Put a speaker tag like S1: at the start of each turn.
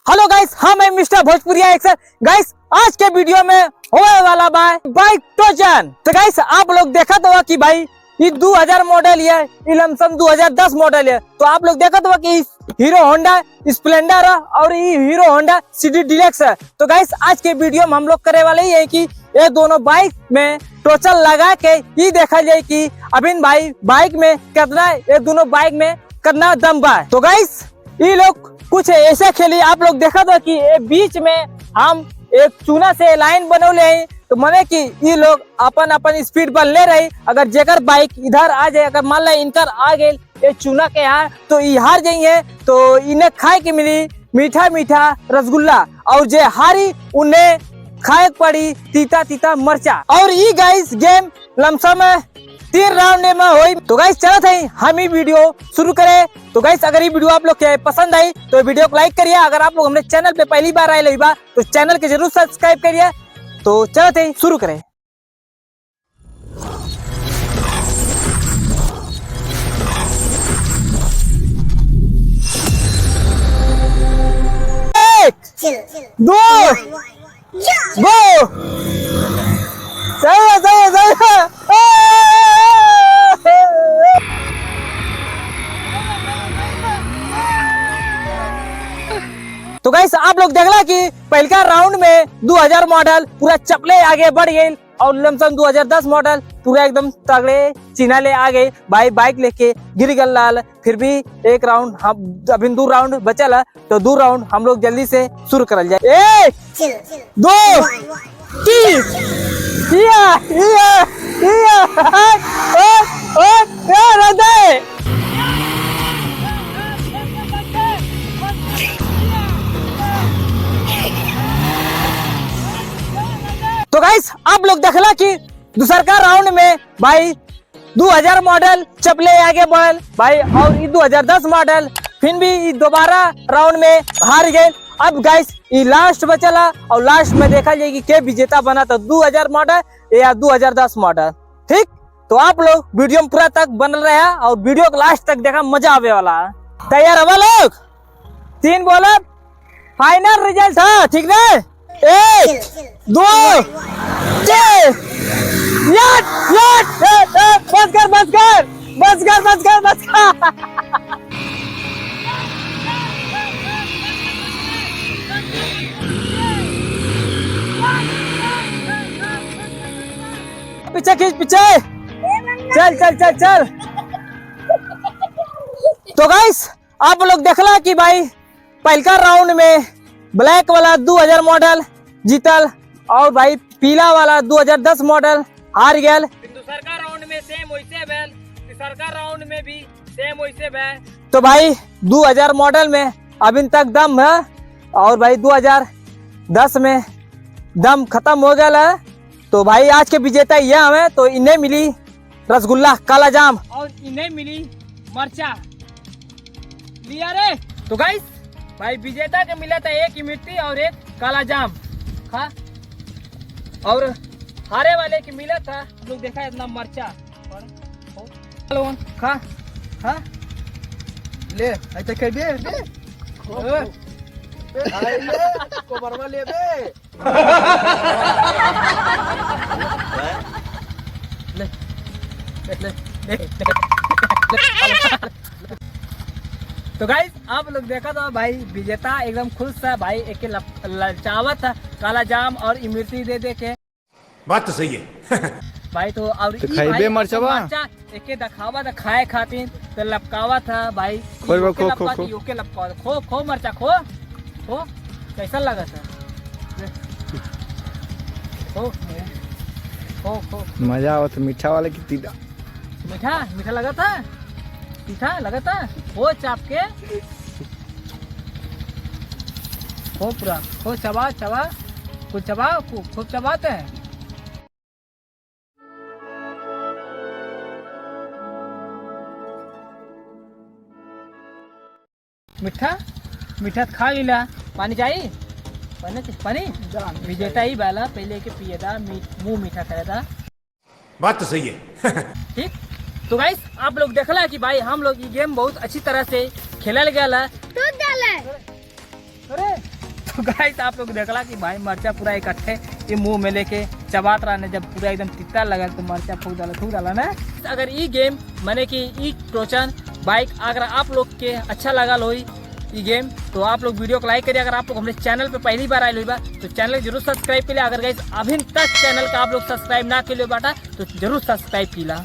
S1: Hello guys, हाँ मैं mister भोजपुरिया एक्सर। Guys आज के वीडियो में होने वाला बाइक ट्रोजन। तो गाइस आप लोग देखा तो कि भाई ये 2000 मॉडल है, लमसम 2010 मॉडल है। तो आप लोग देखा तो कि हीरो होंडा स्प्लेंडर है और ये हीरो होंडा सिटी डिलक्स है। तो गाइस आज के वीडियो में हम लोग करे वाले ही है कि ये दोनों बाइक में टोचन लगा के ये देखा जाए कि अभी भाई बाइक में कितना, ये दोनों बाइक में कितना दम बा। तो गाइस ये लोग कुछ ऐसे खेली, आप लोग देखा था कि बीच में हम एक चूना से लाइन बनौले हैं। तो माने कि ये लोग अपन स्पीड पर ले रहे। अगर जेकर बाइक इधर आ जाए, अगर मान लो इनकर आ गए ये चूना के यहाँ, तो ये हार जाइए। तो इन्हें खाए के मिली मीठा मीठा रसगुल्ला, और जे हारी उन्हें खाए पड़ी तीता तीता मरचा। और ये गाइस गेम लमसम 3 राउंड में हुई। तो गाइस चलो थे हम ही वीडियो शुरू करें। तो गाइस अगर ये वीडियो आप लोग के पसंद आई तो वीडियो को लाइक करिए। अगर आप लोग हमारे चैनल पे पहली बार आए बा तो चैनल के जरूर सब्सक्राइब करिए। तो चलो थे शुरू करें। एक, दो, गो। सही है, सही है, सही है। तो गाइस आप लोग देखला कि पहला राउंड में 2000 मॉडल पूरा चपले आगे बढ़ गए और लमसम 2010 मॉडल पूरा एकदम तगड़े चीना ले आ गए। भाई बाइक लेके गिर गल लाल। फिर भी एक राउंड हम अभी 2 राउंड बचल है, तो 2 राउंड हम लोग जल्दी से शुरू करल जाए। 1 2 3 तो गाइस आप लोग देखला कि दूसरा राउंड में भाई 2000 मॉडल चपले आगे बढ़ल भाई, और 2010 मॉडल फिर भी दोबारा राउंड में हार गए। अब गाइस ये लास्ट बचला और लास्ट में देखा जाएगी के विजेता बना, तो 2000 मॉडल या 2010 मॉडल। ठीक, तो आप लोग वीडियो में पूरा तक बनल रहे और वीडियो को लास्ट तक देखा, मजा आवे वाला। तैयार हवा लोग? 3 बोला फाइनल रिजल्ट है, ठीक ना? 1 2 3 बस कर। पीछे खींच, पीछे चल चल चल चल। तो गाइस आप लोग देखला कि भाई पहला राउंड में ब्लैक वाला 2000 मॉडल जीतल और भाई पीला वाला 2010 मॉडल हार गया। दूसरा राउंड में सेम वैसे भेल, तीसरा राउंड में भी सेम वैसे भेल। तो भाई 2000 मॉडल में अभी तक दम है और भाई 2010 में दम खत्म हो गया है। तो भाई आज के विजेता ये हमें, तो इन्हें मिली रसगुल्ला काला जाम और इन्हें मिली मरचा लिया रे। तो गाइस भाई विजेता के मिला था एक इमरती और एक काला जाम खा, और हारे वाले के मिला था लोग देखा इतना मरचा खा खा
S2: ले ऐसे कर दे को बरवा ले बे
S1: तो गाइस आप लोग देखा था भाई विजेता एकदम खुश था भाई, एक ललचावा था काला जाम और इमरती दे दे के।
S3: बात तो सही है
S1: भाई तो और
S2: तो खाइबे मरचवा
S1: एक दिखावा था खाए खातिर, तो लपकावा था भाई।
S2: खो
S1: ओके लपका खो खो मरचा खो खो। कैसा लगा था? खो खो खो
S2: मजा आवत। मीठा वाले की तीता
S1: मीठा मीठा लगा था, तीखा लगा था। खो चाप के खो पूरा खो, चबा चबा कुछ चबा खूब चबाते हैं। मीठा मीठा खा लिला। पानी चाहिए? पानी विजेता ही बाला पहले के पिए था, मुंह मीठा करे था।
S3: बात तो सही है
S1: ठीक, तो गाइस आप लोग देखला कि भाई हम लोग ये गेम बहुत अच्छी तरह से खेलल गया।
S4: दूध डाले।
S1: अरे तो गाइस आप लोग देखला कि भाई मरचा पूरा इकट्ठे ये मुंह में लेके चबात रहा ने, जब पूरा एकदम तिता लगा तो मरचा फूक डाला ना। अगर ये गेम माने कि ई टोचन बाइक अगर आप लोग के अच्छा लगा हो ये गेम तो आप लोग वीडियो को लाइक करिए। अगर आप लोग हमारे चैनल पे पहली बार आए हुई बा तो चैनल जरूर सब्सक्राइब करिए। अगर गाइस अभी तक चैनल का आप लोग सब्सक्राइब ना किए बाटा तो जरूर सब्सक्राइब कीला।